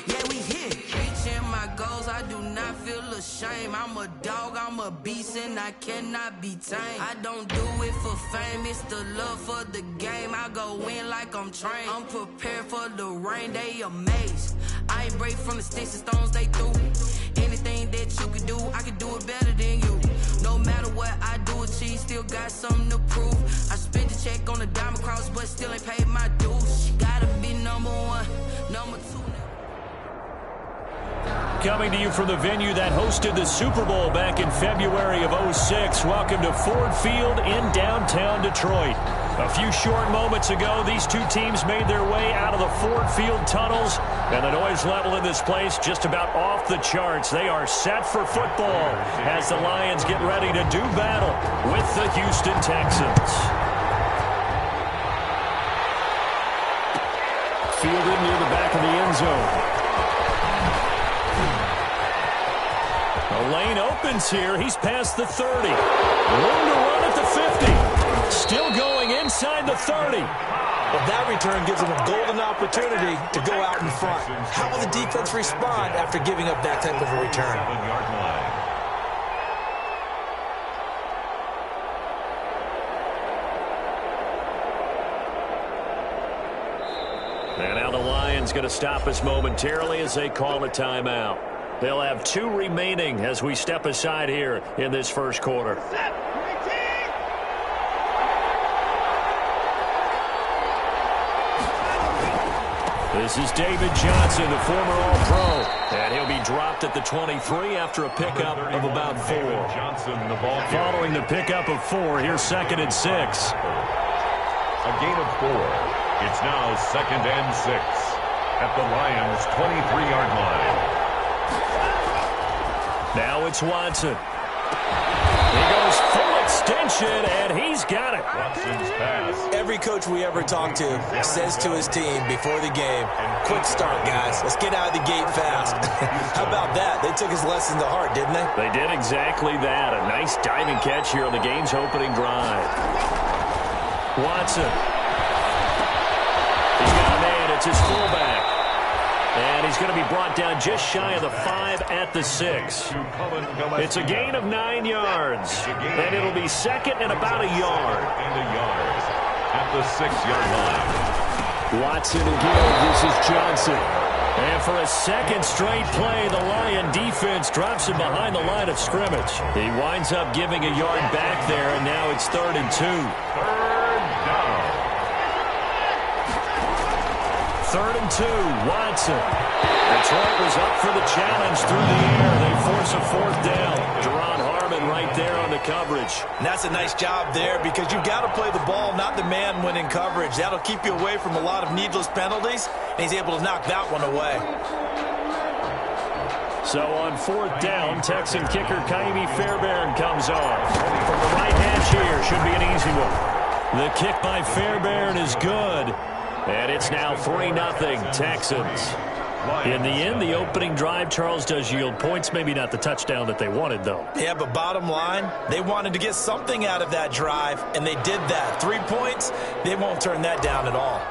Yeah, we here. Reaching my goals, I do not feel ashamed. I'm a dog, I'm a beast, and I cannot be tamed. I don't do it for fame, it's the love for the game. I go in like I'm trained. I'm prepared for the rain, they amazed. I ain't break from the sticks and stones they threw. Anything that you can do, I can do it better than you. No matter what I do, achieve, still got something to prove. I spent the check on the diamond cross, but still ain't paid my dues. She gotta be number one, number two. Coming to you from the venue that hosted the Super Bowl back in February of '06. Welcome to Ford Field in downtown Detroit. A few short moments ago, these two teams made their way out of the Ford Field tunnels, and the noise level in this place just about off the charts. They are set for football as the Lions get ready to do battle with the Houston Texans. Fielded near the back of the end zone. The lane opens here. He's past the 30. Room to run at the 50. Still going inside the 30. Well, that return gives them a golden opportunity to go out in front. How will the defense respond after giving up that type of a return? And now the Lions going to stop us momentarily as they call a timeout. They'll have 2 remaining as we step aside here in this first quarter. This is David Johnson, the former All-Pro, and he'll be dropped at the 23 after a pickup of about 4. Following the pickup of 4, here's 2nd and 6. A gain of 4. It's now 2nd and 6 at the Lions' 23-yard line. Now it's Watson. He goes full extension, and he's got it. Watson's pass. Every coach we ever talk to says to his team before the game, quick start, guys. Let's get out of the gate fast. How about that? They took his lesson to heart, didn't they? They did exactly that. A nice diving catch here on the game's opening drive. Watson. He's got a man. It's his fullback. And he's going to be brought down just shy of the 5 at the 6. It's a gain of 9 yards. And it'll be 2nd and about a yard. At the 6-yard line. Watson again. This is Johnson. And for a second straight play, the Lion defense drops him behind the line of scrimmage. He winds up giving a yard back there, and now it's 3rd and 2. 3rd down. 3rd and 2, Watson. Detroit was up for the challenge through the air. They force a 4th down. Jerron Harmon right there on the coverage. And that's a nice job there because you've got to play the ball, not the man when in coverage. That'll keep you away from a lot of needless penalties, and he's able to knock that one away. So on 4th down, Texan kicker Kaimi Fairbairn comes on. From the right hash here, should be an easy one. The kick by Fairbairn is good. And it's now 3-0 Texans. In the end, the opening drive, Charles, does yield points. Maybe not the touchdown that they wanted, though. Yeah, but bottom line, they wanted to get something out of that drive, and they did that. 3 points, they won't turn that down at all.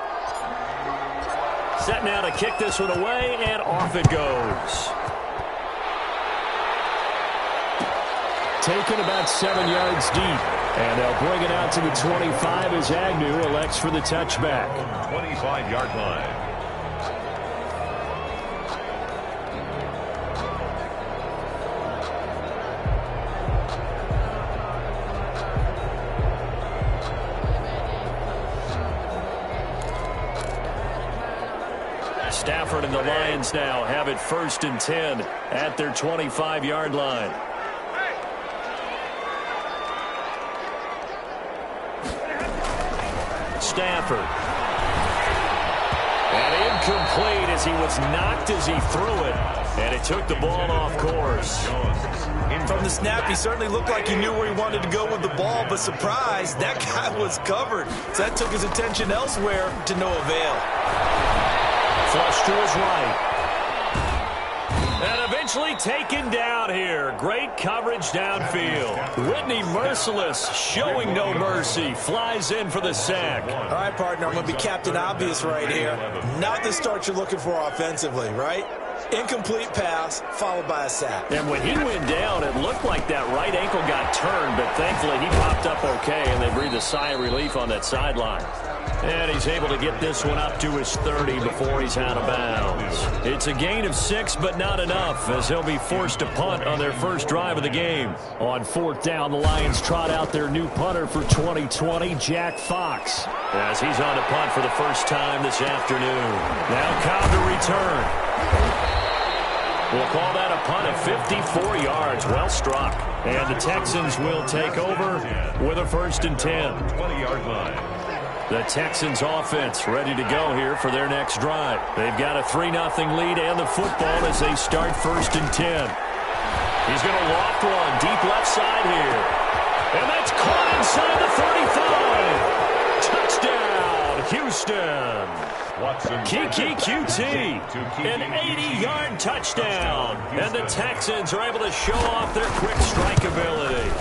Set now to kick this one away, and off it goes. Taken about 7 yards deep. And they'll bring it out to the 25 as Agnew elects for the touchback. 25-yard line. Stafford and the Lions now have it 1st and 10 at their 25-yard line. Stafford. And incomplete as he was knocked as he threw it. And it took the ball off course. From the snap, he certainly looked like he knew where he wanted to go with the ball, but surprise, that guy was covered. So that took his attention elsewhere to no avail. Flush to his right. And eventually eventually taken down here. Great coverage downfield. Whitney Merciless, showing no mercy, flies in for the sack. All right, partner, I'm going to be Captain Obvious right here. Not the start you're looking for offensively, right? Incomplete pass, followed by a sack. And when he went down, it looked like that right ankle got turned, but thankfully he popped up okay, and they breathed a sigh of relief on that sideline. And he's able to get this one up to his 30 before he's out of bounds. It's a gain of 6, but not enough, as he'll be forced to punt on their first drive of the game. On 4th down, the Lions trot out their new punter for 2020, Jack Fox, as he's on to punt for the first time this afternoon. Now Cobb to return. We'll call that a punt of 54 yards. Well struck. And the Texans will take over with a 1st and 10. 20-yard line. The Texans offense ready to go here for their next drive. They've got a 3-0 lead and the football as they start 1st and 10. He's going to loft one deep left side here. And that's caught inside the 35. Touchdown, Houston. Kiki QT, an 80-yard touchdown. And the Texans are able to show off their quick strike ability.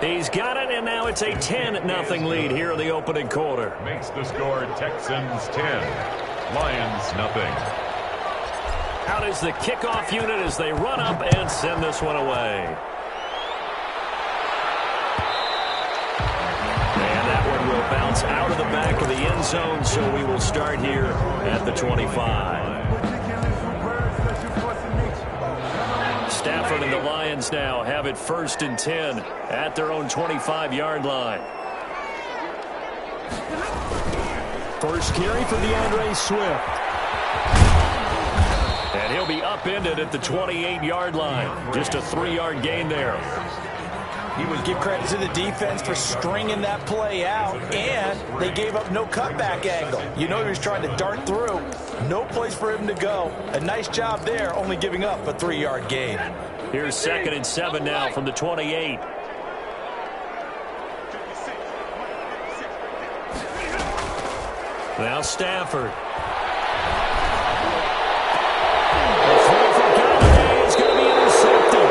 He's got it, and now it's a 10-0 lead here in the opening quarter. Makes the score Texans 10, Lions nothing. Out is the kickoff unit as they run up and send this one away. And that one will bounce out of the back of the end zone, so we will start here at the 25. Stafford and the Lions now have it 1st and 10 at their own 25-yard line. First carry for DeAndre Swift. And he'll be upended at the 28-yard line. Just a 3-yard gain there. You would give credit to the defense for stringing that play out, and they gave up no cutback angle. You know he was trying to dart through. No place for him to go. A nice job there, only giving up a 3-yard gain. Here's 2nd and 7 now from the 28. Now Stafford. The throw for Galladay is going to be intercepted.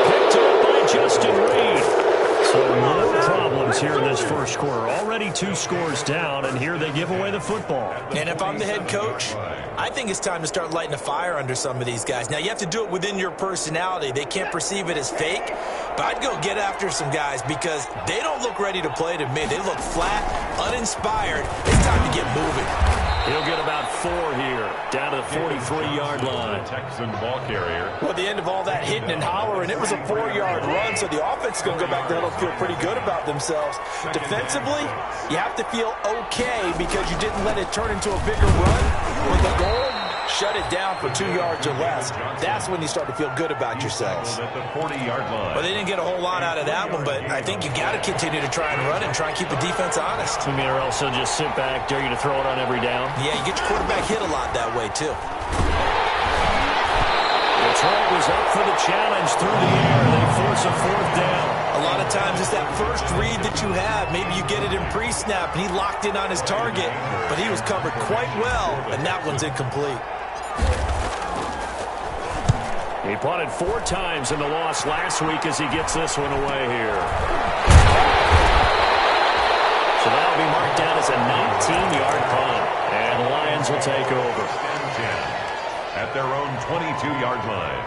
Picked up by Justin Reed. So no problems here in this first quarter. Already 2 scores down, and here they give away the football. And if I'm the head coach, I think it's time to start lighting a fire under some of these guys. Now, you have to do it within your personality. They can't perceive it as fake. But I'd go get after some guys because they don't look ready to play to me. They look flat, uninspired. It's time to get moving. He'll get about 4 here, down to the 43-yard line. Texan ball carrier. Well, at the end of all that hitting and hollering, it was a 4-yard run, so the offense is going to go back there and feel pretty good about themselves. Defensively, you have to feel okay because you didn't let it turn into a bigger run. With the goal, shut it down for 2 yards or less. That's when you start to feel good about yourselves. At the 40-yard line. Well, they didn't get a whole lot out of that one, but I think you got to continue to try and run and try and keep the defense honest. I mean, or else they'll just sit back, dare you to throw it on every down. Yeah, you get your quarterback hit a lot that way, too. Detroit was up for the challenge through the air. They force a 4th down. A lot of times it's that first read that you have. Maybe you get it in pre-snap, and he locked in on his target, but he was covered quite well, and that one's incomplete. He punted 4 times in the loss last week as he gets this one away here. So that'll be marked down as a 19-yard punt, and the Lions will take over. At their own 22-yard line.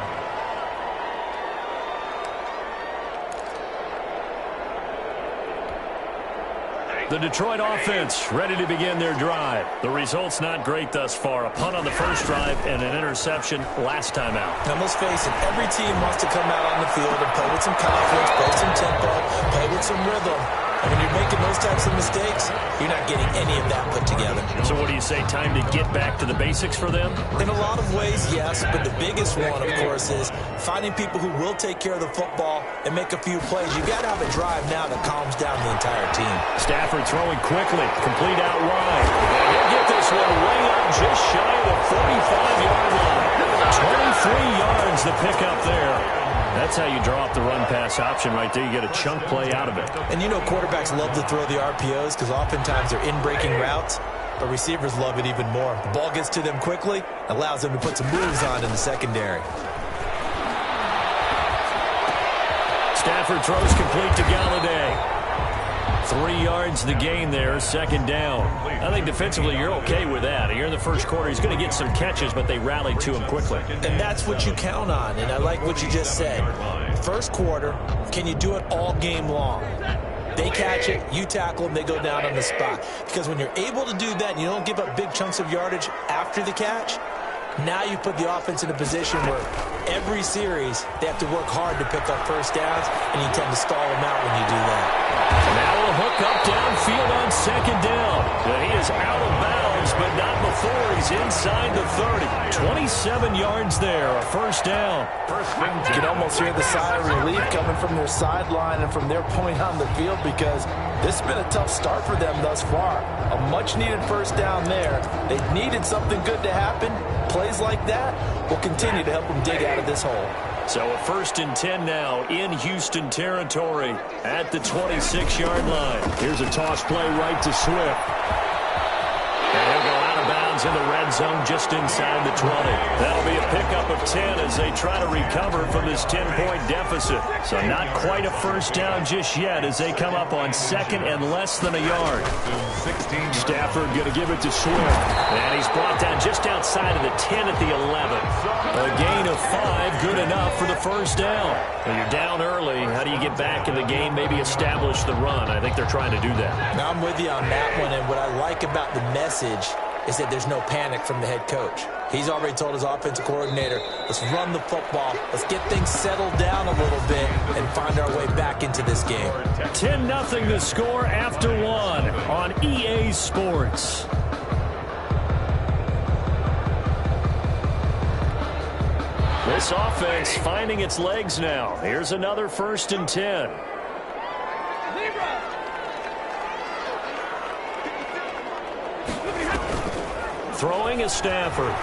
The Detroit offense ready to begin their drive. The result's not great thus far. A punt on the first drive and an interception last time out. Now, let's face it, every team wants to come out on the field and play with some confidence, play some tempo, play with some rhythm. And when you're making those types of mistakes, you're not getting any of that put together. So what do you say, time to get back to the basics for them? In a lot of ways, yes, but the biggest one, of course, is finding people who will take care of the football and make a few plays. You got to have a drive now that calms down the entire team. Stafford throwing quickly, complete out wide. He'll get this one way up just shy of the 45-yard line. 23 yards the pickup there. That's how you draw up the run-pass option right there. You get a chunk play out of it. And you know quarterbacks love to throw the RPOs because oftentimes they're in-breaking routes. but receivers love it even more. The ball gets to them quickly, allows them to put some moves on in the secondary. Stafford throws complete to Galladay. 3 yards the gain there, second down. I think defensively you're okay with that. Here in the first quarter, he's going to get some catches, but they rallied to him quickly. And that's what you count on, and I like what you just said. First quarter, can you do it all game long? They catch it, you tackle them, they go down on the spot. Because when you're able to do that and you don't give up big chunks of yardage after the catch, now you put the offense in a position where every series they have to work hard to pick up first downs, and you tend to stall them out when you do that. Now a hook up downfield on second down. He is out of bounds, but not before he's inside the 30. 27 yards there, a first down. You can almost hear the sigh of relief coming from their sideline and from their point on the field, because this has been a tough start for them thus far. A much-needed first down there. They needed something good to happen. Plays like that will continue to help them dig out of this hole. So a 1st and 10 now in Houston territory at the 26-yard line. Here's a toss play right to Swift. And he'll go out of bounds in the red zone just inside the 20. That'll be a pickup of 10 as they try to recover from this 10-point deficit. So not quite a first down just yet as they come up on second and less than a yard. Stafford going to give it to Swift. And he's brought down just outside of the 10 at the 11. A gain of 5, good enough for the first down. When you're down early, how do you get back in the game, maybe establish the run? I think they're trying to do that. Now I'm with you on that one, and what I like about the message is that there's no panic from the head coach. He's already told his offensive coordinator, let's run the football, let's get things settled down a little bit and find our way back into this game. 10-0 the score after 1 on EA Sports. This offense finding its legs now. Here's another 1st and 10. Throwing is Stafford.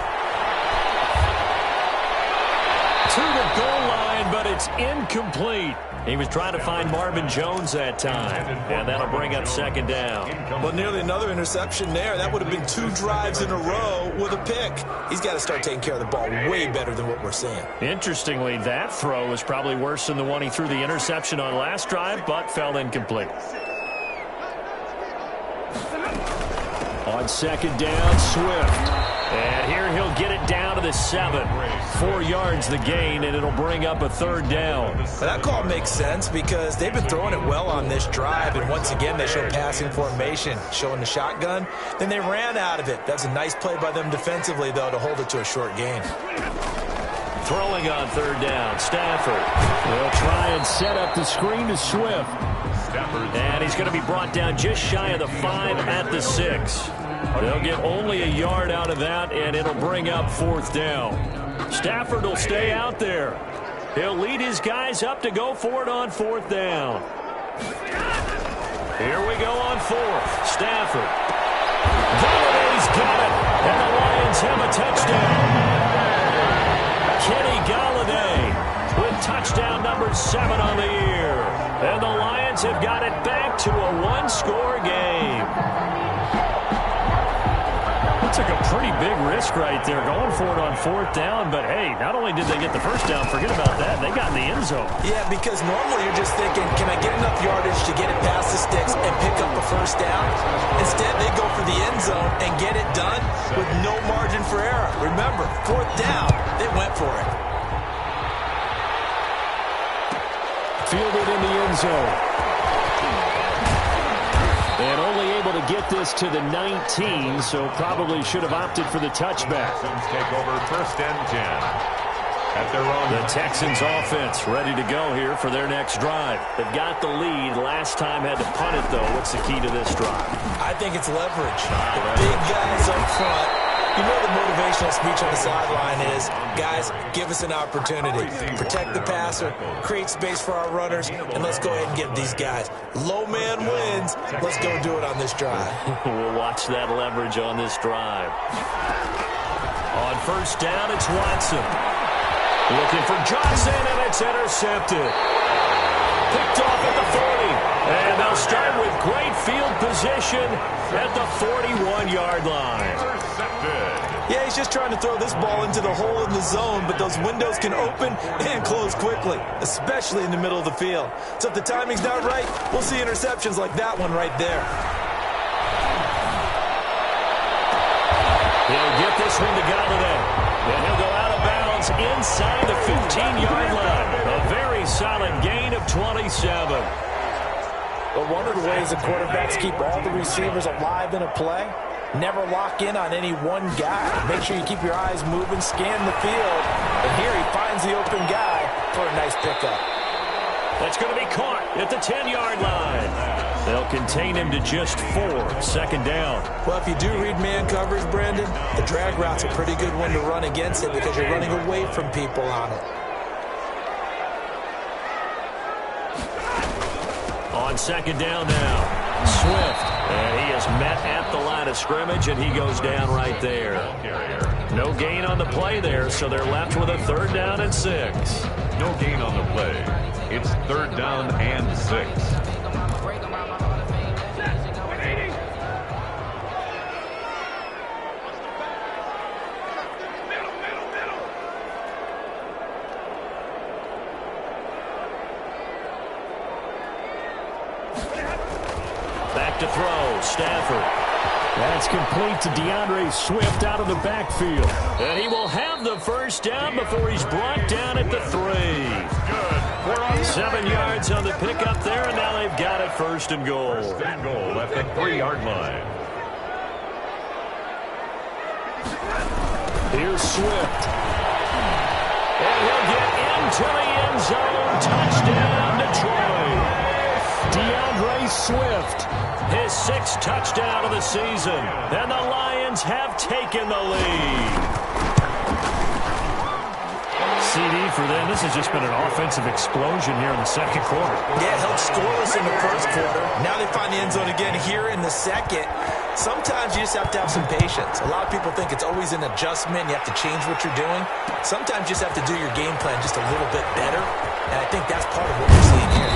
To the goal line, but it's incomplete. He was trying to find Marvin Jones that time, and that'll bring up second down. Well, nearly another interception there. That would have been 2 drives in a row with a pick. He's got to start taking care of the ball way better than what we're seeing. Interestingly, that throw was probably worse than the one he threw the interception on last drive, but fell incomplete. On second down, Swift. And here he'll get it down to the 7. 4 yards the gain, and it'll bring up a 3rd down. That call makes sense because they've been throwing it well on this drive, and once again they show passing formation, showing the shotgun. Then they ran out of it. That's a nice play by them defensively, though, to hold it to a short gain. Throwing on 3rd down, Stafford. They'll try and set up the screen to Swift. And he's going to be brought down just shy of the 5 at the 6. They'll get only a yard out of that, and it'll bring up 4th down. Stafford will stay out there. He'll lead his guys up to go for it on 4th down. Here we go on 4th. Stafford. Galladay's got it, and the Lions have a touchdown. Kenny Galladay with touchdown number 7 on the year. And the Lions have got it back to a 1-score game. Took a pretty big risk right there going for it on 4th down, but hey, not only did they get the first down, forget about that, they got in the end zone. Yeah, because normally you're just thinking, can I get enough yardage to get it past the sticks and pick up a first down? Instead, they go for the end zone and get it done with no margin for error. Remember, 4th down, they went for it. Fielded in the end zone. And only able to get this to the 19, so probably should have opted for the touchback. Texans take over 1st and 10 at their own. The Texans offense ready to go here for their next drive. They've got the lead. Last time had to punt it, though. What's the key to this drive? I think it's leverage. The big guys up front. You know the motivational speech on the sideline is, guys, give us an opportunity. Protect the passer, create space for our runners, and let's go ahead and get these guys. Low man wins. Let's go do it on this drive. We'll watch that leverage on this drive. On 1st down, it's Watson. Looking for Johnson, and it's intercepted. Picked off at the 40. And they'll start with great field position at the 41-yard line. Yeah, he's just trying to throw this ball into the hole in the zone, but those windows can open and close quickly, especially in the middle of the field. So if the timing's not right, we'll see interceptions like that one right there. He'll get this one to Galladay. And he'll go out of bounds inside the 15-yard line. A very solid gain of 27. But one of the ways the quarterbacks keep all the receivers alive in a play, never lock in on any one guy. Make sure you keep your eyes moving, scan the field. And here he finds the open guy for a nice pickup. That's going to be caught at the 10-yard line. They'll contain him to just 4, second down. Well, if you do read man coverage, Brandon, the drag route's a pretty good one to run against it because you're running away from people on it. On second down now, Swift. And he is met at the line of scrimmage, and he goes down right there. No gain on the play there, so they're left with a 3rd down and 6. No gain on the play. It's 3rd down and 6. Back to throw, Stafford. That's complete to DeAndre Swift out of the backfield. And he will have the first down before he's brought down at the 3. We're on 7 yards on the pickup there, and now they've got it 1st and goal. 1st and goal at the 3-yard line. Here's Swift. And he'll get into the end zone. Touchdown, Detroit. DeAndre Swift, his 6th touchdown of the season. And the Lions have taken the lead. CD for them. This has just been an offensive explosion here in the 2nd quarter. Yeah, held scoreless in the 1st quarter. Now they find the end zone again here in the 2nd. Sometimes you just have to have some patience. A lot of people think it's always an adjustment. You have to change what you're doing. Sometimes you just have to do your game plan just a little bit better. And I think that's part of what we're seeing here.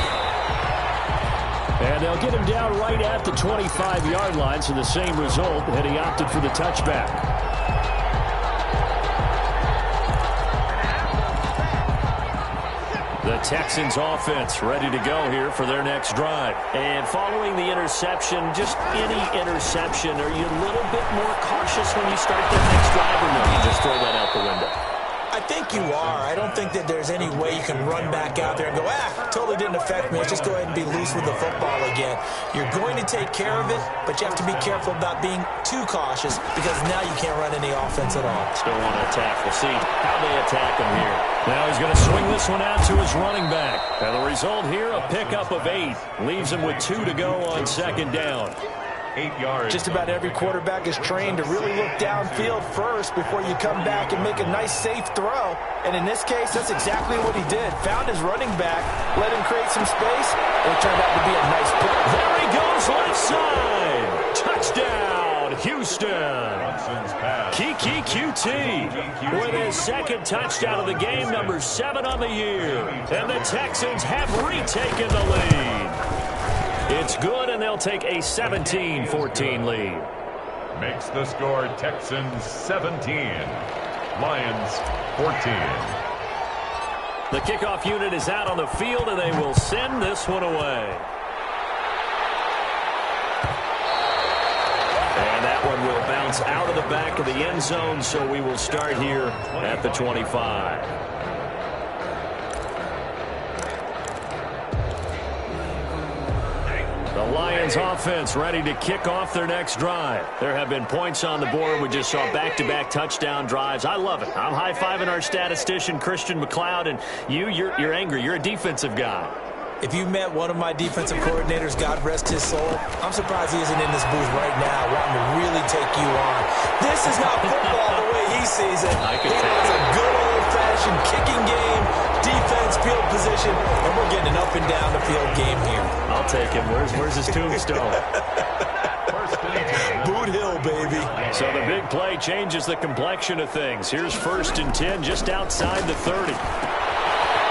And they'll get him down right at the 25-yard line, so the same result, and he opted for the touchback. The Texans offense ready to go here for their next drive. And following the interception, just any interception, are you a little bit more cautious when you start that next drive, or no? You just throw that out the window? I think you are. I don't think that there's any way you can run back out there and go, totally didn't affect me. Let's just go ahead and be loose with the football again. You're going to take care of it, but you have to be careful about being too cautious because now you can't run any offense at all. Still want to attack. We'll see how they attack him here. Now he's going to swing this one out to his running back. And the result here, a pickup of 8. Leaves him with 2 to go on second down. 8 yards. Just about every quarterback is trained to really look downfield first before you come back and make a nice, safe throw. And in this case, that's exactly what he did. Found his running back, let him create some space, and it turned out to be a nice pick. There he goes left side. Touchdown, Houston. Kiki QT with his 2nd touchdown of the game, number 7 on the year. And the Texans have retaken the lead. It's good, and they'll take a 17-14 lead. Makes the score Texans 17, Lions 14. The kickoff unit is out on the field, and they will send this one away. And that one will bounce out of the back of the end zone, so we will start here at the 25. The Lions offense ready to kick off their next drive. There have been points on the board. We just saw back-to-back touchdown drives. I love it. I'm high-fiving our statistician, Christian McLeod, and you're angry. You're a defensive guy. If you met one of my defensive coordinators, God rest his soul, I'm surprised he isn't in this booth right now wanting to really take you on. This is not football the way he sees it. He wants a good old-fashioned kicking game, defense, field position, and we're getting an up-and-down-the-field game here. I'll take him. Where's his tombstone? Boot Hill, baby. So the big play changes the complexion of things. Here's 1st and 10 just outside the 30.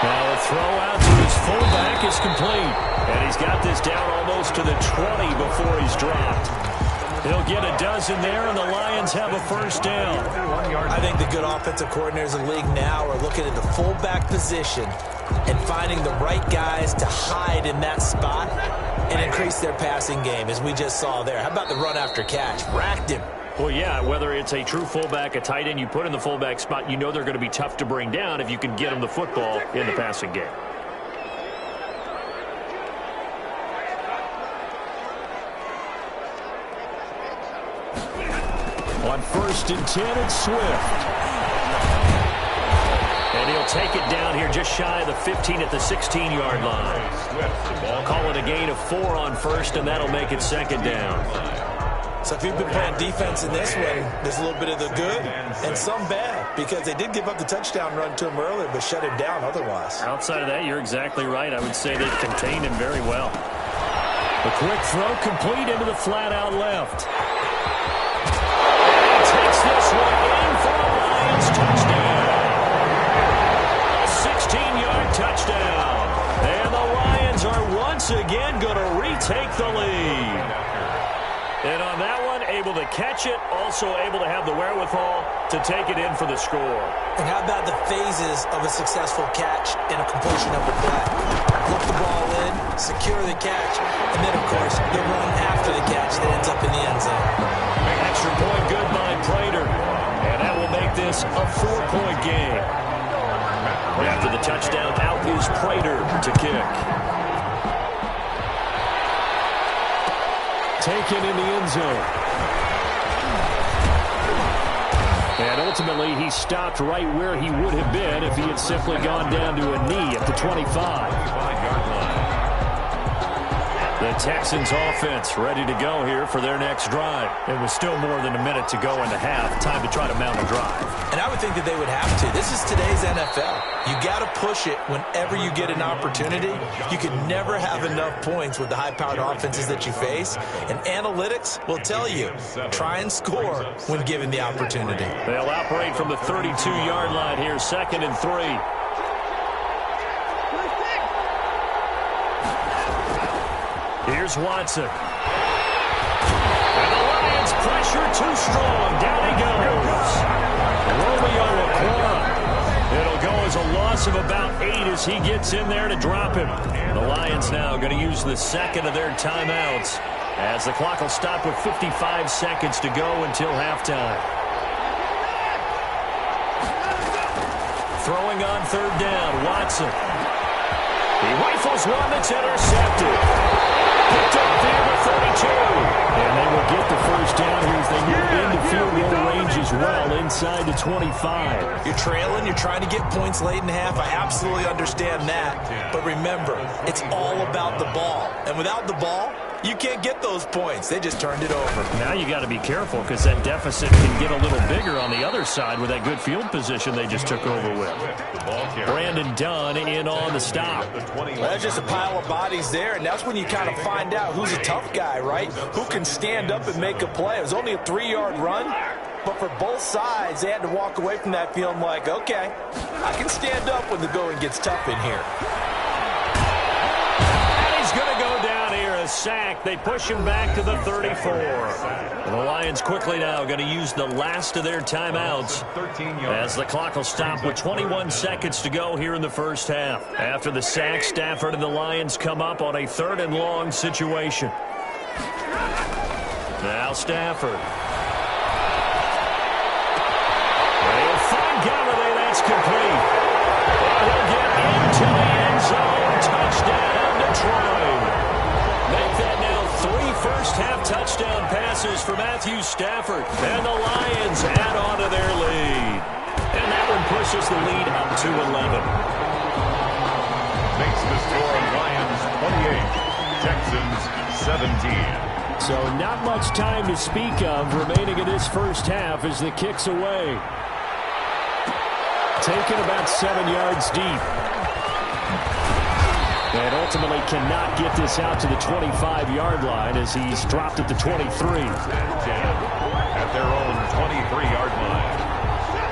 Now a throw out to his fullback is complete. And he's got this down almost to the 20 before he's dropped. He'll get a dozen there, and the Lions have a first down. I think the good offensive coordinators in the league now are looking at the fullback position and finding the right guys to hide in that spot and increase their passing game, as we just saw there. How about the run after catch? Racked him. Well, yeah, whether it's a true fullback, a tight end you put in the fullback spot, you know they're going to be tough to bring down if you can get them the football in the passing game. On 1st and 10, it's Swift. And he'll take it down here just shy of the 15 at the 16-yard line. Call it a gain of 4 on 1st, and that'll make it 2nd down. So if you've been playing defense in this one, there's a little bit of the good and some bad, because they did give up the touchdown run to him earlier, but shut him down otherwise. Outside of that, you're exactly right. I would say they've contained him very well. The quick throw complete into the flat out left. Takes this one in for a Lions touchdown. A 16-yard touchdown. And the Lions are once again going to retake the lead. And on that one, able to catch it, also able to have the wherewithal to take it in for the score. And how about the phases of a successful catch and a completion of a play? Look the ball in, secure the catch, and then, of course, the run after the catch that ends up in the end zone. Extra point good by Prater. And that will make this a 4-point game. After the touchdown, out is Prater to kick. Taken in the end zone. And ultimately, he stopped right where he would have been if he had simply gone down to a knee at the 25-yard line. The Texans offense ready to go here for their next drive. It was still more than a minute to go in the half. Time to try to mount a drive. And I would think that they would have to. This is today's NFL. You got to push it whenever you get an opportunity. You can never have enough points with the high-powered offenses that you face. And analytics will tell you, try and score when given the opportunity. They'll operate from the 32-yard line here, 2nd and 3. Here's Watson. And the Lions pressure too strong. Down he goes. Romeo Okwara. It'll go as a loss of about 8 as he gets in there to drop him. The Lions now going to use the second of their timeouts as the clock will stop with 55 seconds to go until halftime. Throwing on 3rd down, Watson. He rifles one that's intercepted. Picked up there at 32. And they will get the first down here as they move into field goal range as well, inside the 25. You're trailing, you're trying to get points late in half. I absolutely understand that. But remember, it's all about the ball. And without the ball, you can't get those points. They just turned it over. Now you got to be careful because that deficit can get a little bigger on the other side with that good field position they just took over with. Brandon Dunn in on the stop. Well, there's just a pile of bodies there, and that's when you kind of find out who's a tough guy, right? Who can stand up and make a play. It was only a 3-yard run, but for both sides, they had to walk away from that feeling like, okay, I can stand up when the going gets tough in here. A sack. They push him back to the 34. The Lions quickly now going to use the last of their timeouts as the clock will stop with 21 seconds to go here in the first half. After the sack, Stafford and the Lions come up on a 3rd and long situation. Now Stafford. They'll find Galladay. That's complete. He'll get into the end zone. Touchdown, Detroit. Make that now 3 first-half touchdown passes for Matthew Stafford. And the Lions add on to their lead. And that one pushes the lead up to 11. Makes the score Lions 28, Texans 17. So not much time to speak of remaining in this first half as the kick's away. Taken about 7 yards deep. And ultimately cannot get this out to the 25-yard line as he's dropped at the 23. At their own 23-yard line.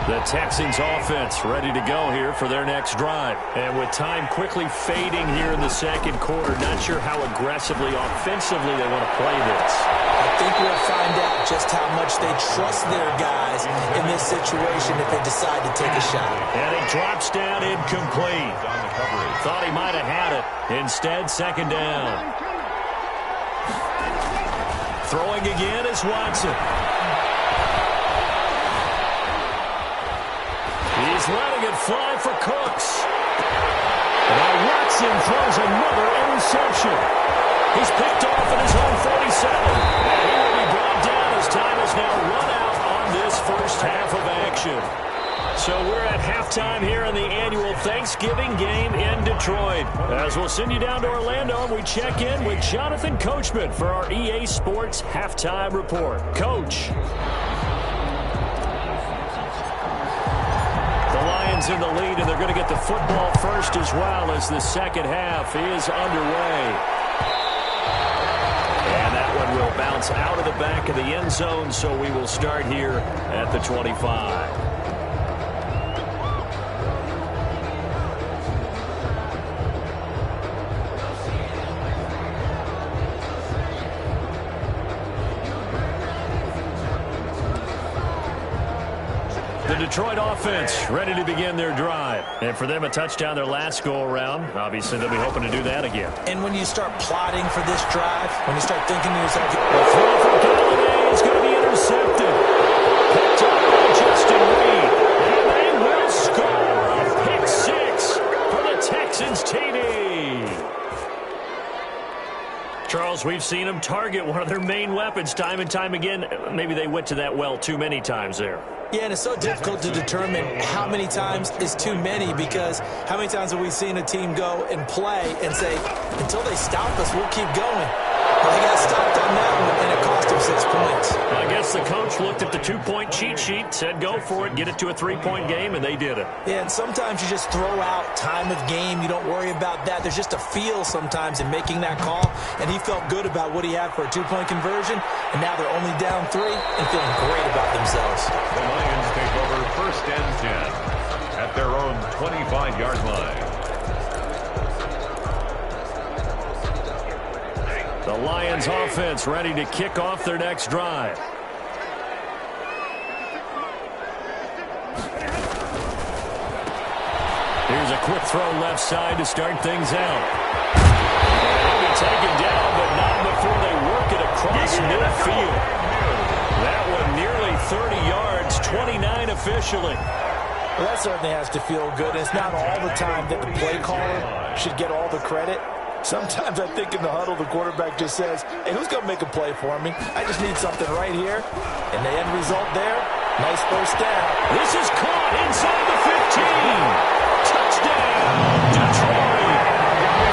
The Texans offense ready to go here for their next drive. And with time quickly fading here in the second quarter, not sure how aggressively, offensively they want to play this. I think we'll find out just how much they trust their guys in this situation if they decide to take a shot. And it drops down incomplete. Thought he might have had it. Instead, second down. Throwing again is Watson. He's letting it fly for Cooks. Now Watson throws another interception. He's picked off at his own 47. And he will be brought down as time has now run out on this first half of action. So we're at halftime here in the annual Thanksgiving game in Detroit. As we'll send you down to Orlando, and we check in with Jonathan Coachman for our EA Sports Halftime Report. Coach. In the lead, and they're going to get the football first as well as the second half is underway. And that one will bounce out of the back of the end zone, so we will start here at the 25. The Detroit offense ready to begin their drive. And for them, a touchdown their last go-around. Obviously, they'll be hoping to do that again. And when you start plotting for this drive, when you start thinking to yourself, the throw from Galladay is going to be intercepted. Picked up by Justin Reed. And they will score a pick six for the Texans TD. Charles, we've seen them target one of their main weapons time and time again. Maybe they went to that well too many times there. Yeah, and it's so difficult to determine how many times is too many, because how many times have we seen a team go and play and say, until they stop us, we'll keep going. Well, they got stopped on that one, and it cost them 6 points. I guess the coach looked at the two-point cheat sheet, said go for it, get it to a three-point game, and they did it. Yeah, and sometimes you just throw out time of game. You don't worry about that. There's just a feel sometimes in making that call, and he felt good about what he had for a two-point conversion, and now they're only down 3 and feeling great about themselves. The Lions take over first and 10 at their own 25-yard line. The Lions offense ready to kick off their next drive. Here's a quick throw left side to start things out. He'll be taken down, but not before they work it across midfield. That one nearly 30 yards, 29 officially. Well, that certainly has to feel good. It's not all the time that the play caller should get all the credit. Sometimes I think in the huddle, the quarterback just says, hey, who's going to make a play for me? I just need something right here. And the end result there, nice first down. This is caught inside the 15. Touchdown, Detroit.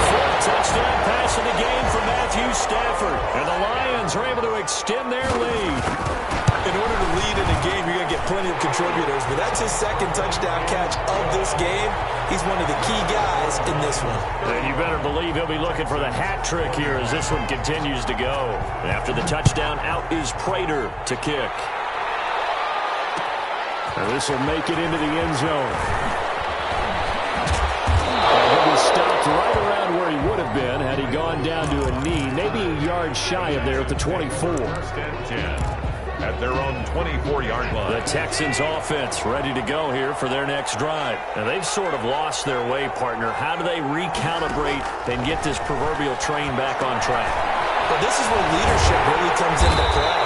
Fourth touchdown pass of the game for Matthew Stafford. And the Lions are able to extend their lead. In order to lead in a game, you're going to get plenty of contributors, but that's his second touchdown catch of this game. He's one of the key guys in this one. And you better believe he'll be looking for the hat trick here as this one continues to go. After the touchdown, out is Prater to kick. And this will make it into the end zone. And he'll be stopped right around where he would have been had he gone down to a knee, maybe a yard shy of there at the 24. First and 10 at their own 24-yard line. The Texans offense ready to go here for their next drive. And they've sort of lost their way, partner. How do they recalibrate and get this proverbial train back on track? Well, this is where leadership really comes into play.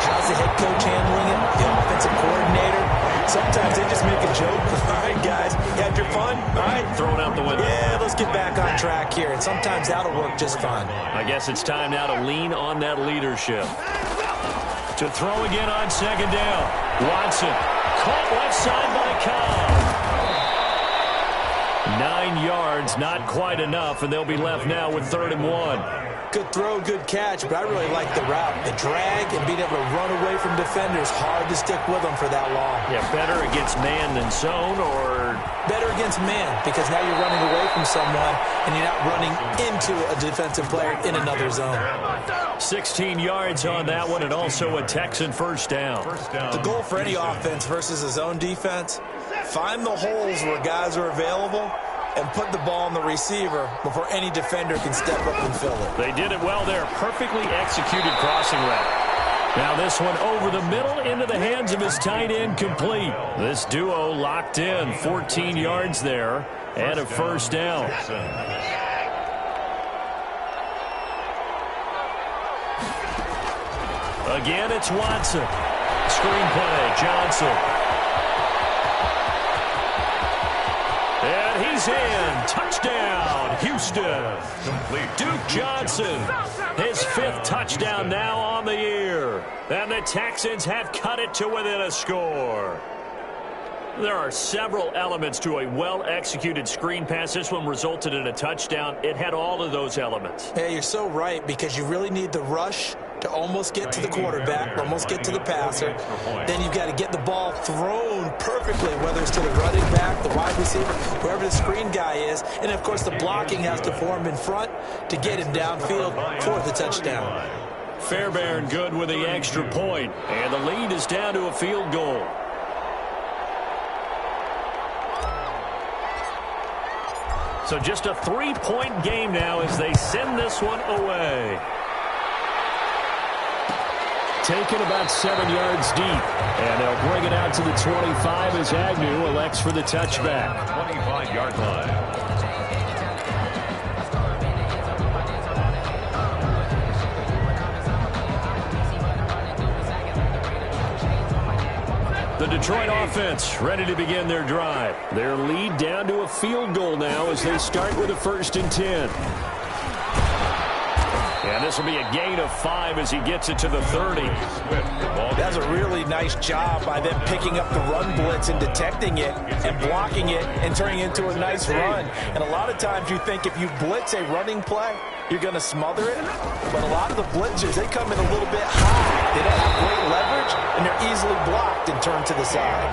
How's the head coach handling it? The offensive coordinator? Sometimes they just make a joke. All right, guys, you had your fun? All right. Throw it out the window. Yeah, let's get back on track here. And sometimes that'll work just fine. I guess it's time now to lean on that leadership. To throw again on second down. Watson caught left side by Cobb. 9 yards, not quite enough, and they'll be left now with 3rd and 1. Good throw, good catch, but I really like the route. The drag and being able to run away from defenders, hard to stick with them for that long. Yeah, better against man than zone, or? Better against man, because now you're running away from someone and you're not running into a defensive player in another zone. 16 yards on that one, and also a Texan first down. The goal for any offense versus his own defense, find the holes where guys are available and put the ball on the receiver before any defender can step up and fill it. They did it well there. Perfectly executed crossing route. Now this one over the middle into the hands of his tight end, complete. This duo locked in, 14 yards there and a first down. Again, it's Watson. Screenplay, Johnson. And he's in. Touchdown, Houston. Duke Johnson, his 5th touchdown now on the year. And the Texans have cut it to within a score. There are several elements to a well-executed screen pass. This one resulted in a touchdown. It had all of those elements. Hey, you're so right, because you really need the rush to almost get to the quarterback, almost get to the passer. Then you've got to get the ball thrown perfectly, whether it's to the running back, the wide receiver, whoever the screen guy is. And, of course, the blocking has to form in front to get him downfield for the touchdown. Fairbairn good with the extra point, and the lead is down to a field goal. So just a 3-point game now as they send this one away. Taken about 7 yards deep. And they'll bring it out to the 25 as Agnew elects for the touchback. 25-yard line. The Detroit offense ready to begin their drive. Their lead down to a field goal now as they start with a 1st and 10. And this will be a gain of 5 as he gets it to the 30. That's a really nice job by them picking up the run blitz and detecting it and blocking it and turning it into a nice run. And a lot of times you think if you blitz a running play, you're going to smother it. But a lot of the blitzers, they come in a little bit high. They don't have great leverage, and they're easily blocked and turned to the side.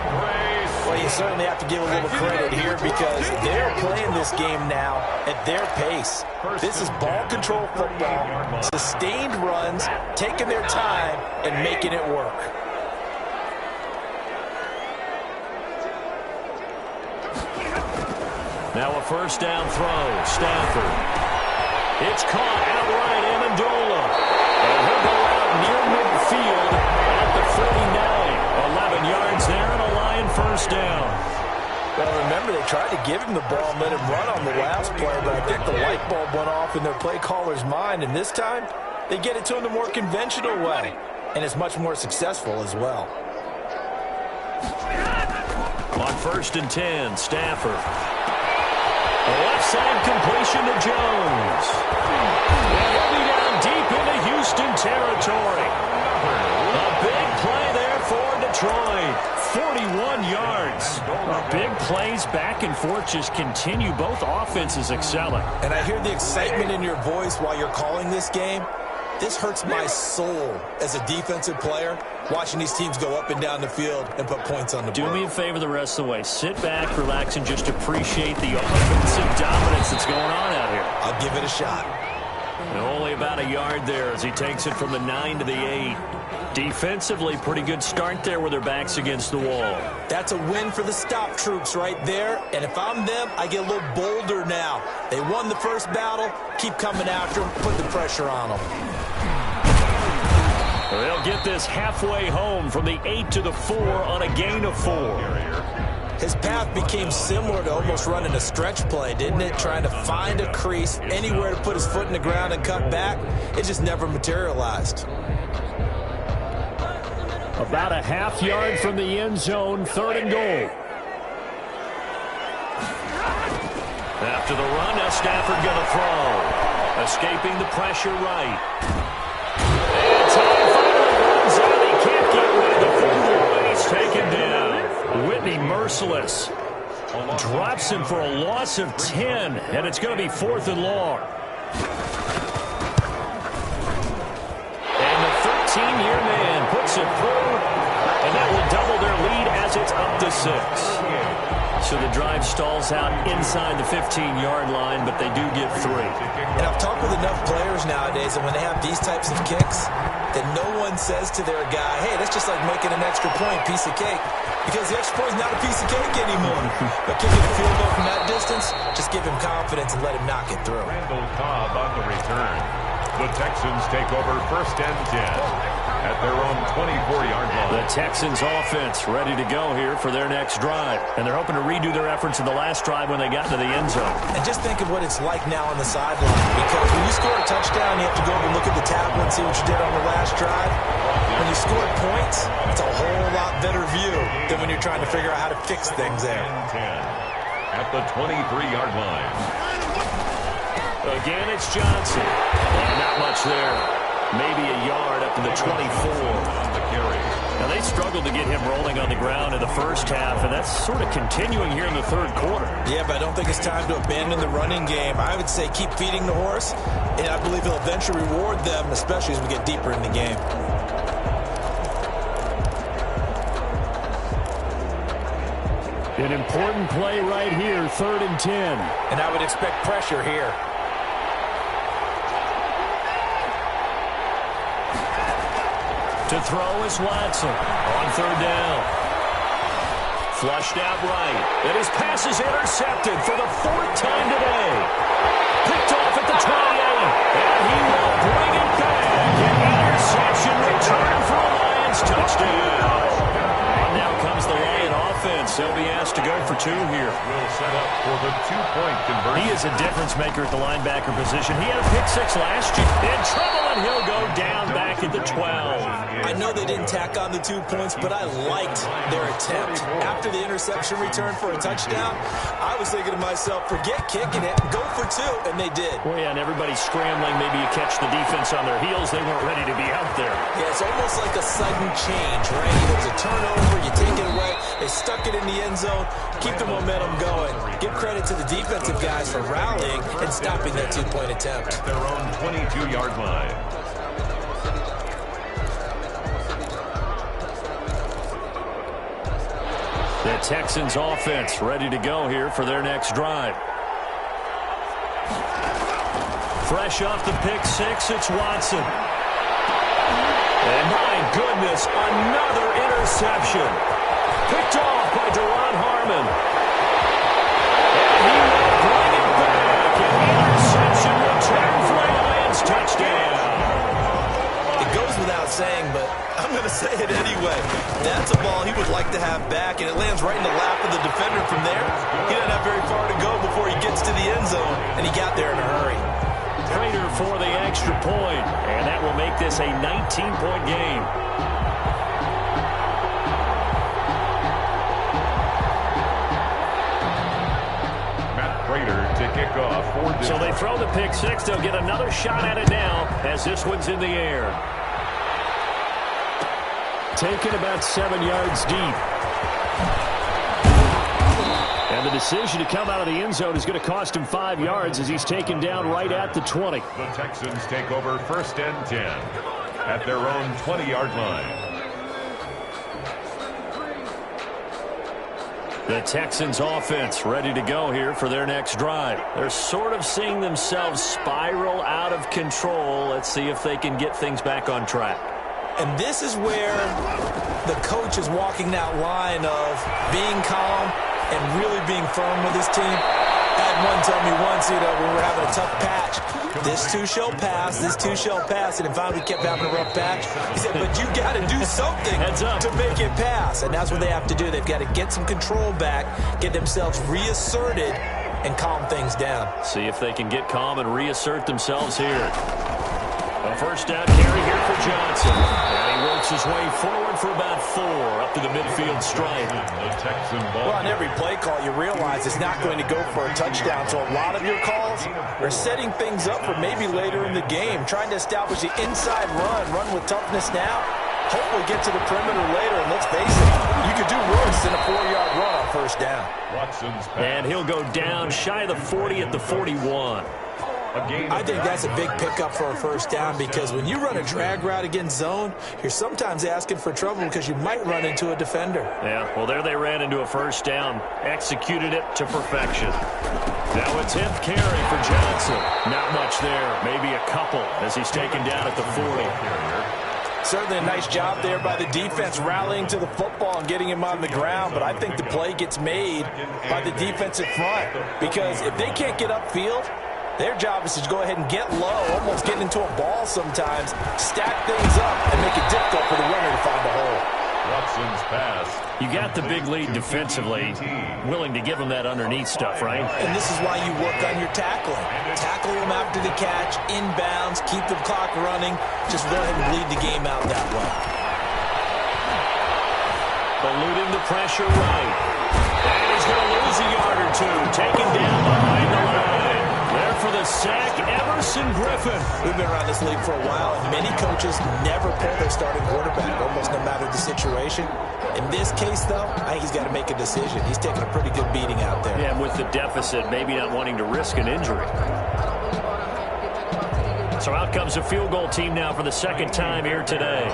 Well, you certainly have to give a little credit here because they're playing this game now at their pace. This is ball control football, sustained runs, taking their time, and making it work. Now a first down throw, Stafford. It's caught outright, Amendola. And he'll go out near midfield at the 49. 11 yards there and a Lion first down. Well, remember, they tried to give him the ball and let him run on the last play, but I think the light bulb went off in their play caller's mind, and this time they get it to him the more conventional way, and it's much more successful as well. On 1st and 10, Stafford. A left side completion to Jones. And he'll be down deep into Houston territory. A big play there for Detroit. 41 yards. Big plays back and forth just continue. Both offenses excelling. And I hear the excitement in your voice while you're calling this game. This hurts my soul as a defensive player, watching these teams go up and down the field and put points on the board. Do me a favor the rest of the way. Sit back, relax, and just appreciate the offensive dominance that's going on out here. I'll give it a shot. And only about a yard there as he takes it from the 9 to the 8. Defensively, pretty good start there with their backs against the wall. That's a win for the stop troops right there. And if I'm them, I get a little bolder now. They won the first battle. Keep coming after them. Put the pressure on them. They'll get this halfway home from the 8 to the 4 on a gain of 4. His path became similar to almost running a stretch play, didn't it? Trying to find a crease, anywhere to put his foot in the ground and cut back. It just never materialized. About a half yard from the end zone, 3rd and goal. After the run, now Stafford going to throw. Escaping the pressure right. And time finally runs out. He can't get rid of the football. He's taken down. Whitney merciless. Drops him for a loss of 10, and it's going to be 4th and long. And the 13-year man puts it through, and that will double their lead as it's up to 6. So the drive stalls out inside the 15-yard line, but they do get 3. And I've talked with enough players nowadays, and when they have these types of kicks, that no one says to their guy, hey, that's just like making an extra point, piece of cake. Because the extra point is not a piece of cake anymore. But kicking a field goal from that distance, just give him confidence and let him knock it through. Randall Cobb on the return. The Texans take over 1st and 10 at their own 24-yard line. The Texans offense ready to go here for their next drive. And they're hoping to redo their efforts in the last drive when they got to the end zone. And just think of what it's like now on the sideline. Because when you score a touchdown, you have to go over and look at the tablet and see what you did on the last drive. When you score points, it's a whole lot better view than when you're trying to figure out how to fix things there. 10 at the 23-yard line. Again, it's Johnson. And not much there. Maybe a yard up to the 24. Now, they struggled to get him rolling on the ground in the first half, and that's sort of continuing here in the third quarter. Yeah, but I don't think it's time to abandon the running game. I would say keep feeding the horse, and I believe he'll eventually reward them, especially as we get deeper in the game. An important play right here, 3rd and 10. And I would expect pressure here. To throw is Watson on 3rd down. Flushed out right. And his pass is intercepted for the 4th time today. Picked off at the 28. And he will bring it back. An interception return for a Lions touchdown. And now comes the Lion offense. They'll be asked to go for 2 here. Will set up for the 2-point conversion. He is a difference maker at the linebacker position. He had a pick 6 last year. In trouble, and he'll go down back at the 12. I know they didn't tack on the 2 points, but I liked their attempt. After the interception return for a touchdown, I was thinking to myself, forget kicking it, go for 2, and they did. Well, yeah, and everybody's scrambling. Maybe you catch the defense on their heels. They weren't ready to be out there. Yeah, it's almost like a sudden change, right? There's a turnover, you take it away, they stuck it in the end zone, keep the momentum going. Give credit to the defensive guys for rallying and stopping that 2-point attempt. At their own 22-yard line. The Texans offense ready to go here for their next drive. Fresh off the pick 6, it's Watson. And my goodness, another interception. Picked off by Deron Harmon. And he will bring it back. An interception return for a Lions touchdown. It goes without saying, but I'm going to say it anyway. That's a ball he would like to have back, and it lands right in the lap of the defender from there. He doesn't have very far to go before he gets to the end zone, and he got there in a hurry. Prater for the extra point, and that will make this a 19-point game. Matt Prater to kick off for this. So they throw the pick 6. They'll get another shot at it now as this one's in the air. Taken about 7 yards deep. And the decision to come out of the end zone is going to cost him 5 yards as he's taken down right at the 20. The Texans take over 1st and 10 at their own 20-yard line. The Texans offense ready to go here for their next drive. They're sort of seeing themselves spiral out of control. Let's see if they can get things back on track. And this is where the coach is walking that line of being calm and really being firm with his team. I had one tell me once, when we were having a tough patch, this too shall pass, this too shall pass. And finally we kept having a rough patch. He said, but you got to do something to make it pass. And that's what they have to do. They've got to get some control back, get themselves reasserted, and calm things down. See if they can get calm and reassert themselves here. A first down carry here for Johnson. And he works his way forward for about 4 up to the midfield stripe. The Texan ball. Well, on every play call, you realize it's not going to go for a touchdown. So a lot of your calls are setting things up for maybe later in the game, trying to establish the inside run with toughness now. Hopefully get to the perimeter later. And let's face it, you could do worse than a 4-yard run on first down. Watson's pass. And he'll go down shy of the 40 at the 41. A I think that's a big pickup for a first down because when you run a drag route against zone, you're sometimes asking for trouble because you might run into a defender. Yeah, well, there they ran into a first down. Executed it to perfection. Now a 10th carry for Johnson. Not much there, maybe a couple as he's taken down at the 40. Certainly a nice job there by the defense rallying to the football and getting him on the ground, but I think the play gets made by the defensive front because if they can't get upfield, their job is to go ahead and get low, almost get into a ball sometimes, stack things up, and make it difficult for the runner to find a hole. Watson's pass. You got the big lead defensively, willing to give them that underneath stuff, right? And this is why you work on your tackling. Tackle them after the catch, inbounds, keep the clock running. Just go ahead and bleed the game out that way. Eluding the pressure right. And he's going to lose a yard or two. Taken down behind the line. There for the sack, Everson Griffin. We've been around this league for a while, and many coaches never pull their starting quarterback, almost no matter the situation. In this case, though, I think he's got to make a decision. He's taking a pretty good beating out there. Yeah, and with the deficit, maybe not wanting to risk an injury. So out comes a field goal team now for the second time here today.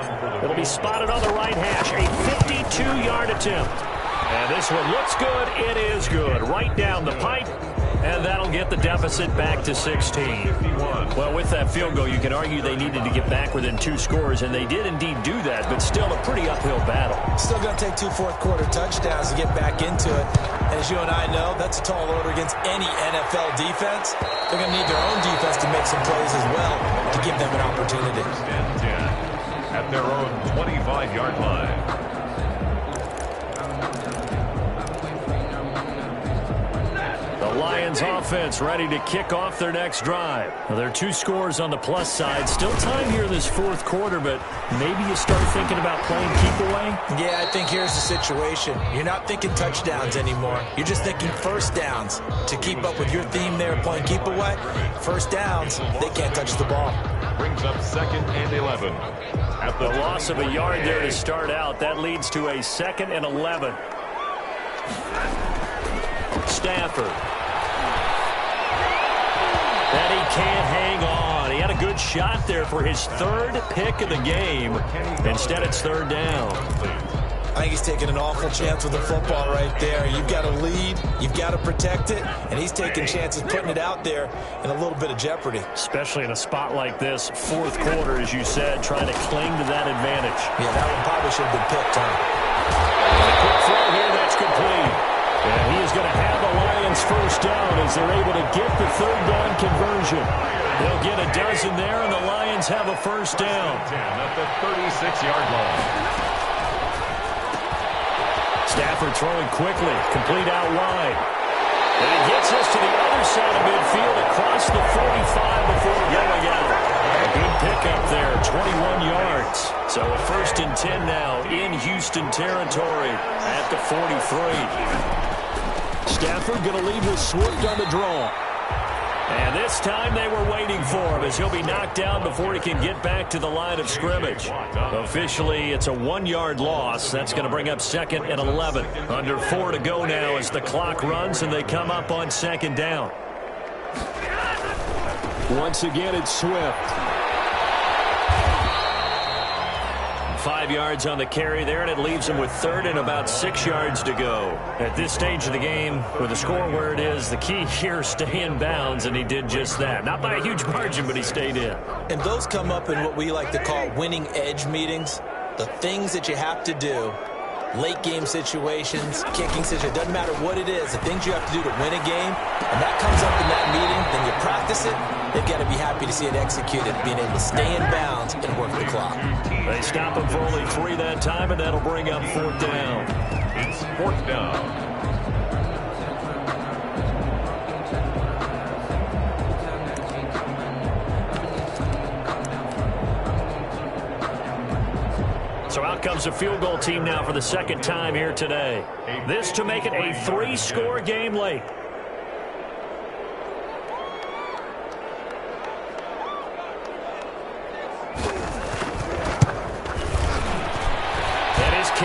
It'll be spotted on the right hash, a 52-yard attempt. And this one looks good. It is good. Right down the pipe. And that'll get the deficit back to 16. Well, with that field goal, you can argue they needed to get back within 2 scores, and they did indeed do that, but still a pretty uphill battle. Still going to take 2 fourth-quarter touchdowns to get back into it. As you and I know, that's a tall order against any NFL defense. They're going to need their own defense to make some plays as well to give them an opportunity. 10 at their own 25-yard line. Lions offense ready to kick off their next drive. Well, there are 2 scores on the plus side. Still time here in this fourth quarter, but maybe you start thinking about playing keep away? Yeah, I think here's the situation. You're not thinking touchdowns anymore. You're just thinking first downs. To keep up with your theme there playing keep away, first downs, they can't touch the ball. Brings up 2nd and 11. At the loss of a yard there to start out, that leads to a 2nd and 11. Stafford. That he can't hang on. He had a good shot there for his 3rd pick of the game. Instead, it's 3rd down. I think he's taking an awful chance with the football right there. You've got to lead, you've got to protect it, and he's taking chances putting it out there in a little bit of jeopardy. Especially in a spot like this, fourth quarter, as you said, trying to cling to that advantage. Yeah, that one probably should have been picked, huh? Quick throw here, that's complete. And he is going to have the Lions first down as they're able to get the 3rd down conversion. They'll get a dozen there, and the Lions have a first down. 10 at the 36-yard line. Stafford throwing quickly, complete out wide. And he gets us to the other side of midfield across the 45 before going out. A good pickup there, 21 yards. So a 1st and 10 now in Houston territory at the 43. Stafford going to lead with Swift on the draw. And this time they were waiting for him as he'll be knocked down before he can get back to the line of scrimmage. Officially, it's a 1-yard loss. That's going to bring up 2nd and 11. Under 4 to go now as the clock runs and they come up on 2nd down. Once again, it's Swift. 5 yards on the carry there, and it leaves him with 3rd and about 6 yards to go. At this stage of the game, with the score where it is, the key here, stay in bounds, and he did just that. Not by a huge margin, but he stayed in. And those come up in what we like to call winning edge meetings. The things that you have to do, late game situations, kicking situations, doesn't matter what it is, the things you have to do to win a game, and that comes up in that meeting, then you practice it, they've got to be happy to see it executed, being able to stay in bounds and work the clock. They stop him for only 3 that time, and that'll bring up 4th down. It's 4th down. So out comes a field goal team now for the 2nd time here today. This to make it a 3-score game late.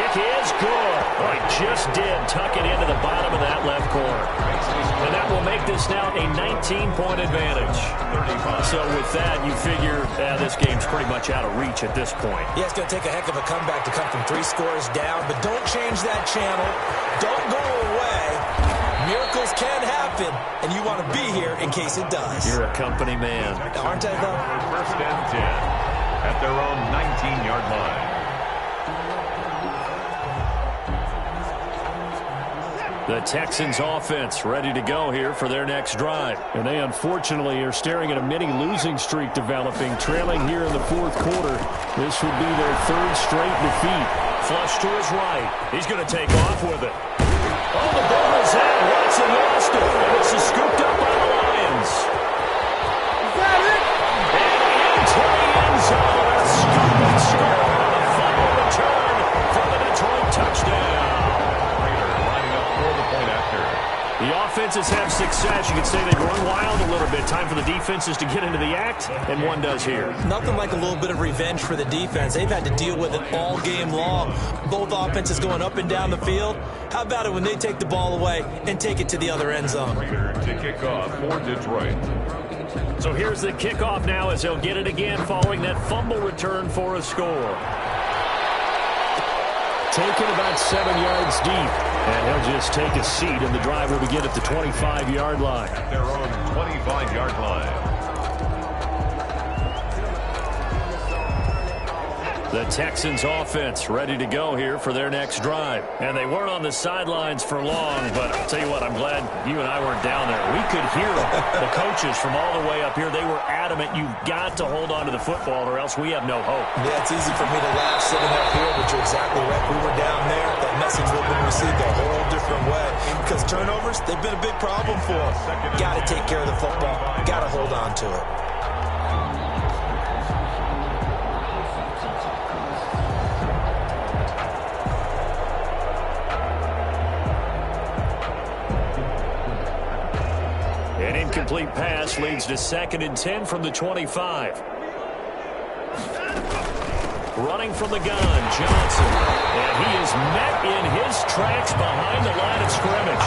kick is good. Oh, he just did tuck it into the bottom of that left corner. And that will make this now a 19-point advantage. So with that, you figure this game's pretty much out of reach at this point. Yeah, it's going to take a heck of a comeback to come from 3 scores down, but don't change that channel. Don't go away. Miracles can happen, and you want to be here in case it does. You're a company man. Aren't I, though? First and 10 at their own 19-yard line. The Texans offense ready to go here for their next drive. And they unfortunately are staring at a mini losing streak developing, trailing here in the 4th quarter. This would be their 3rd straight defeat. Flush to his right. He's going to take off with it. Oh, the ball is out. Watson lost it. And it's scooped up by the Lions. Is that it? And into the end zone. A scoop and score on a fumble return for the Detroit touchdown. The offenses have success. You could say they run wild a little bit. Time for the defenses to get into the act, and one does here. Nothing like a little bit of revenge for the defense. They've had to deal with it all game long. Both offenses going up and down the field. How about it when they take the ball away and take it to the other end zone? To kick off for Detroit. So here's the kickoff now as they'll get it again following that fumble return for a score. Taken about 7 yards deep. And he'll just take a seat, and the drive will begin at the 25-yard line. At their own 25-yard line. The Texans offense ready to go here for their next drive. And they weren't on the sidelines for long, but I'll tell you what, I'm glad you and I weren't down there. We could hear the coaches from all the way up here. They were adamant, you've got to hold on to the football or else we have no hope. Yeah, it's easy for me to laugh sitting up here, but you're exactly right. We were down there. That message would have been received a whole different way. Because turnovers, they've been a big problem for them. Got to take care of the football. Got to hold on to it. An incomplete pass leads to 2nd and 10 from the 25. Running from the gun, Johnson. And he is met in his tracks behind the line of scrimmage.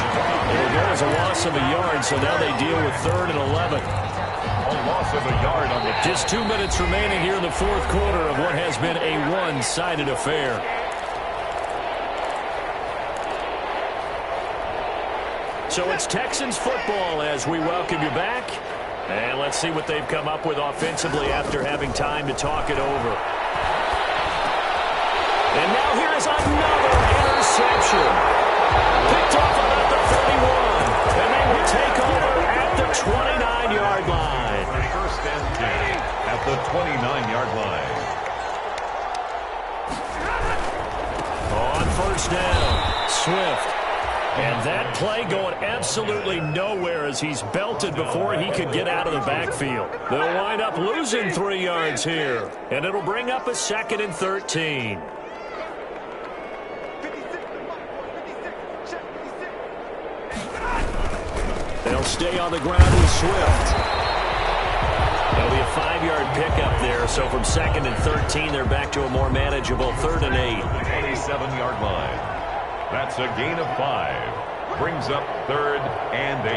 And there is a loss of a yard, so now they deal with 3rd and 11. A loss of a yard on the... Just 2 minutes remaining here in the 4th quarter of what has been a one-sided affair. So it's Texans football as we welcome you back. And let's see what they've come up with offensively after having time to talk it over. And now here is another interception. Picked off about the 31. And they will take over at the 29-yard line. First and 10 at the 29-yard line. On first down, Swift. And that play going absolutely nowhere as he's belted before he could get out of the backfield. They'll wind up losing 3 yards here. And it'll bring up a 2nd and 13. They'll stay on the ground with Swift. There'll be a 5-yard pickup there. So from 2nd and 13, they're back to a more manageable 3rd and 8. 27-yard line. That's a gain of 5. Brings up 3rd and 8.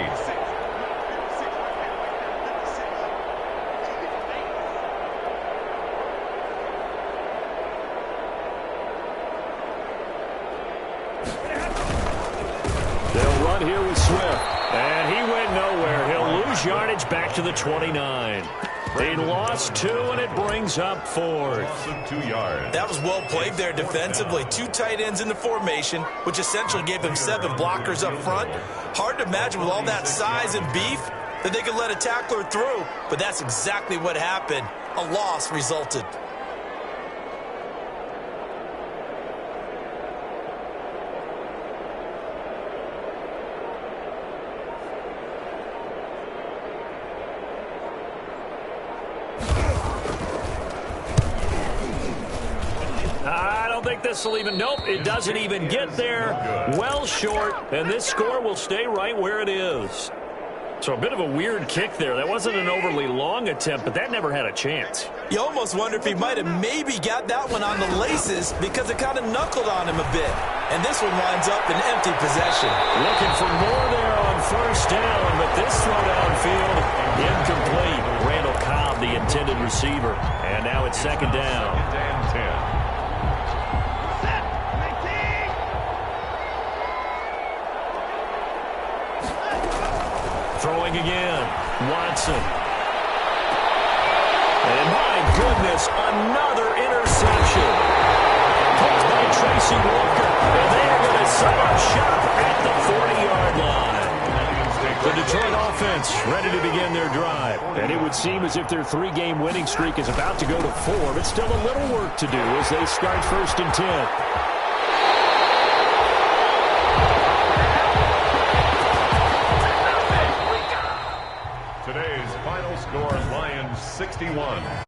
They'll run here with Swift. And he went nowhere. He'll lose yardage back to the 29. They lost 2, and it brings up 4th. 2 yards. That was well played there defensively. 2 tight ends in the formation, which essentially gave them 7 blockers up front. Hard to imagine with all that size and beef that they could let a tackler through, but that's exactly what happened. A loss resulted. I don't think this will even, nope, it doesn't even get there. Well short, and this score will stay right where it is. So a bit of a weird kick there. That wasn't an overly long attempt, but that never had a chance. You almost wonder if he might have maybe got that one on the laces because it kind of knuckled on him a bit. And this one winds up in empty possession. Looking for more there on first down, but this throw downfield, incomplete. Randall Cobb, the intended receiver. And now it's second down. Second and 10. Throwing again. Watson. And my goodness, another interception. Caught by Tracy Walker. And they are going to set up shop at the 40-yard line. The Detroit offense ready to begin their drive. And it would seem as if their 3-game winning streak is about to go to 4, but still a little work to do as they start first and 10. Today's final score, Lions 61,